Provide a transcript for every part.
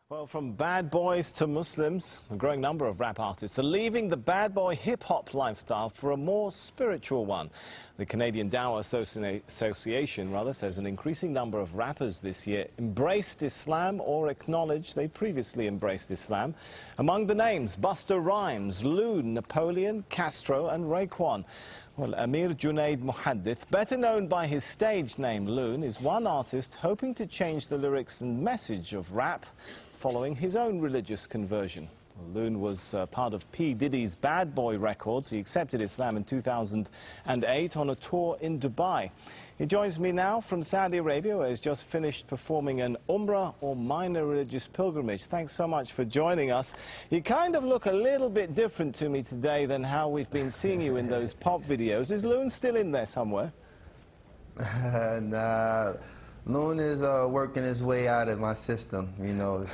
Well, from bad boys to Muslims, a growing number of rap artists are leaving the bad boy hip-hop lifestyle for a more spiritual one. The Canadian Dawah Association says an increasing number of rappers this year embraced Islam or acknowledged they previously embraced Islam. Among the names, Busta Rhymes, Loon, Napoleon, Castro and Raekwon. Well, Amir Junaid Muhaddith, better known by his stage name Loon, is one artist hoping to change the lyrics and message of rap following his own religious conversion. Loon was part of P. Diddy's Bad Boy Records. He accepted Islam in 2008 on a tour in Dubai. He joins me now from Saudi Arabia, where he's just finished performing an Umrah or minor religious pilgrimage. Thanks so much for joining us. You kind of look a little bit different to me today than how we've been seeing you in those pop videos. Is Loon still in there somewhere? Nah, Loon is working his way out of my system, you know.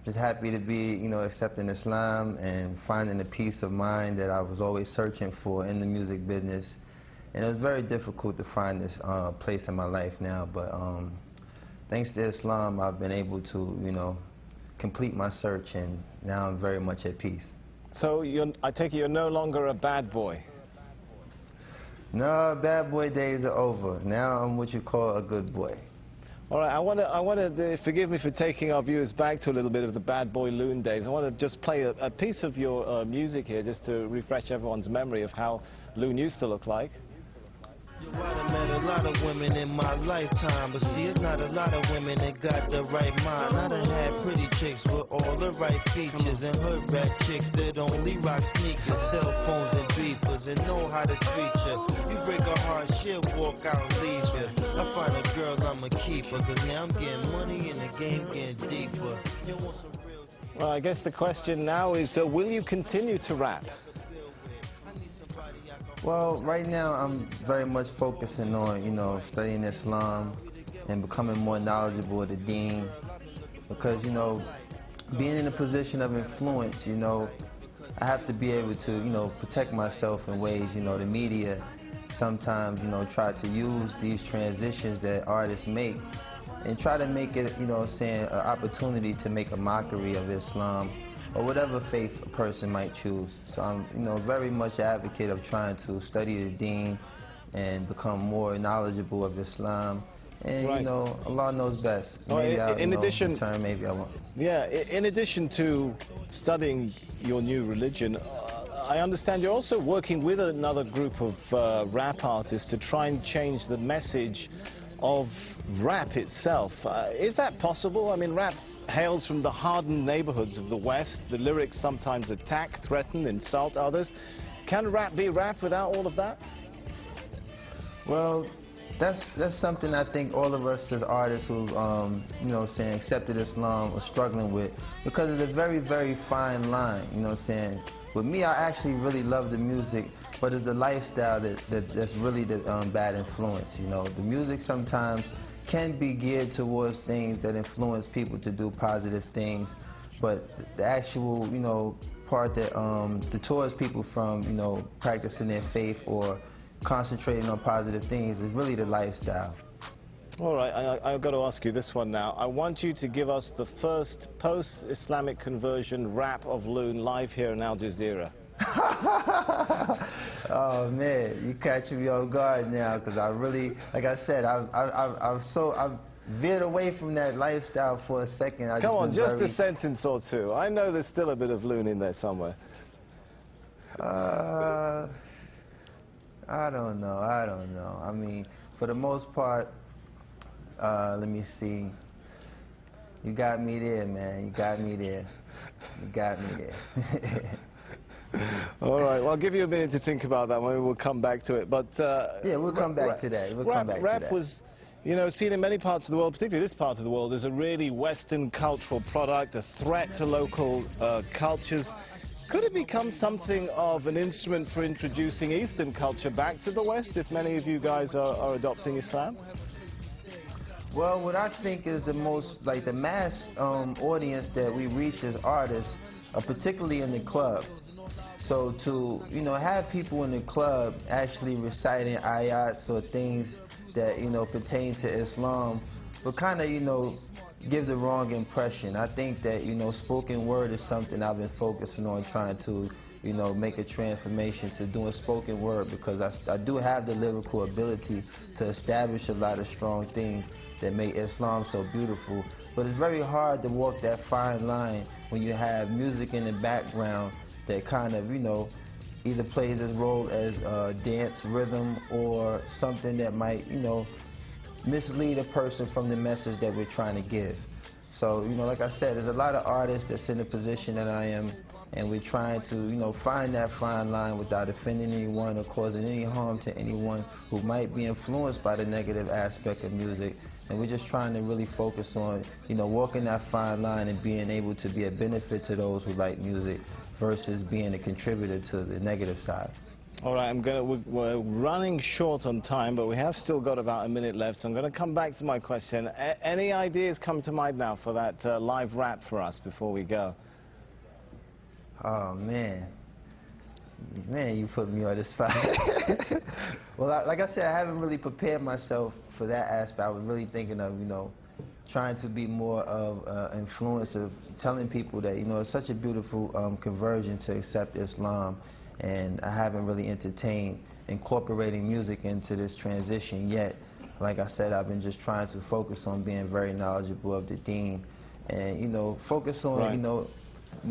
Just happy to be, you know, accepting Islam and finding the peace of mind that I was always searching for in the music business. And it was very difficult to find this place in my life now, but thanks to Islam, I've been able to, you know, complete my search, and now I'm very much at peace. So I take it you're no longer a bad boy? No, bad boy days are over. Now I'm what you call a good boy. All right, I want to forgive me for taking our viewers back to a little bit of the Bad Boy Loon days. I want to just play a piece of your music here, just to refresh everyone's memory of how Loon used to look like. I met a lot of women in my lifetime, but see, it's not a lot of women that got the right mind. I done had pretty chicks with all the right features, and hood rat chicks that only rock sneakers, cell phones and beepers, and know how to treat you. You break a heart, she'll walk out and leave you. I find a girl, I'ma keep her, cause now I'm getting money and the game getting deeper. You want some real... Well, I guess the question now is, will you continue to rap? Well, right now I'm very much focusing on, you know, studying Islam and becoming more knowledgeable of the deen, because, you know, being in a position of influence, you know, I have to be able to, you know, protect myself in ways, you know, the media sometimes, you know, try to use these transitions that artists make and try to make it, you know, saying an opportunity to make a mockery of Islam or whatever faith a person might choose. So I'm, you know, very much an advocate of trying to study the deen and become more knowledgeable of Islam. And, right. You know, Allah knows best. Maybe maybe I won't. Yeah, in addition to studying your new religion, I understand you're also working with another group of rap artists to try and change the message of rap itself. Is that possible? I mean, rap hails from the hardened neighborhoods of the West. The lyrics sometimes attack, threaten, insult others. Can rap be rap without all of that? Well, that's something I think all of us as artists who, you know, saying accepted Islam are struggling with, because it's a very, very fine line. You know what I'm saying? With me, I actually really love the music, but it's the lifestyle that's really the bad influence. You know, the music sometimes can be geared towards things that influence people to do positive things, but the actual, you know, part that deters people from, you know, practicing their faith or concentrating on positive things is really the lifestyle. All right, I've got to ask you this one now. I want you to give us the first post-Islamic conversion rap of Loon live here in Al Jazeera. Oh man, you catching me off guard now, because I really, like I said, I've veered away from that lifestyle for a second. Come on, just a sentence or two. I know there's still a bit of Loon in there somewhere. I don't know. I mean, for the most part, let me see. You got me there, man. You got me there. You got me there. All right, well, I'll give you a minute to think about that. Maybe we'll come back to it. But yeah, we'll come back to that. Rap was, you know, seen in many parts of the world, particularly this part of the world, as a really Western cultural product, a threat to local cultures. Could it become something of an instrument for introducing Eastern culture back to the West, if many of you guys are adopting Islam? Well, what I think is the most, like, the mass audience that we reach as artists, particularly in the club. So to, you know, have people in the club actually reciting ayats or things that, you know, pertain to Islam will kind of, you know, give the wrong impression. I think that, you know, spoken word is something I've been focusing on, trying to, you know, make a transformation to doing spoken word, because I do have the lyrical ability to establish a lot of strong things that make Islam so beautiful. But it's very hard to walk that fine line when you have music in the background that kind of, you know, either plays its role as dance rhythm or something that might, you know, mislead a person from the message that we're trying to give. So, you know, like I said, there's a lot of artists that's in the position that I am, and we're trying to, you know, find that fine line without offending anyone or causing any harm to anyone who might be influenced by the negative aspect of music. And we're just trying to really focus on, you know, walking that fine line and being able to be a benefit to those who like music versus being a contributor to the negative side. All right, we're running short on time, but we have still got about a minute left, so I'm going to come back to my question. Any ideas come to mind now for that live rap for us before we go? Oh, man. Man, you put me on the spot. Well, like I said, I haven't really prepared myself for that aspect. I was really thinking of, you know, trying to be more of influence of telling people that, you know, it's such a beautiful conversion to accept Islam. And I haven't really entertained incorporating music into this transition yet. Like I said, I've been just trying to focus on being very knowledgeable of the deen, and, you know, focus on, you know,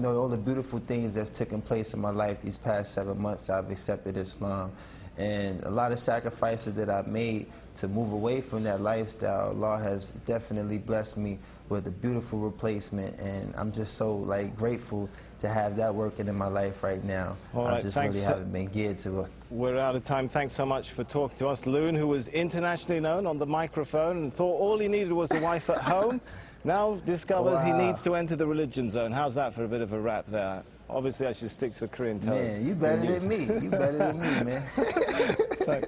all the beautiful things that's taken place in my life these past 7 months. I've accepted Islam, and a lot of sacrifices that I've made to move away from that lifestyle. Allah has definitely blessed me with a beautiful replacement, and I'm just so, like, grateful to have that working in my life right now. All right, I just really haven't been geared to it. We're out of time. Thanks so much for talking to us. Loon, who was internationally known on the microphone and thought all he needed was a wife at home, now discovers he needs to enter the religion zone. How's that for a bit of a rap there? Obviously, I should stick to a Korean tone. Man, you better than me. You better than me, man.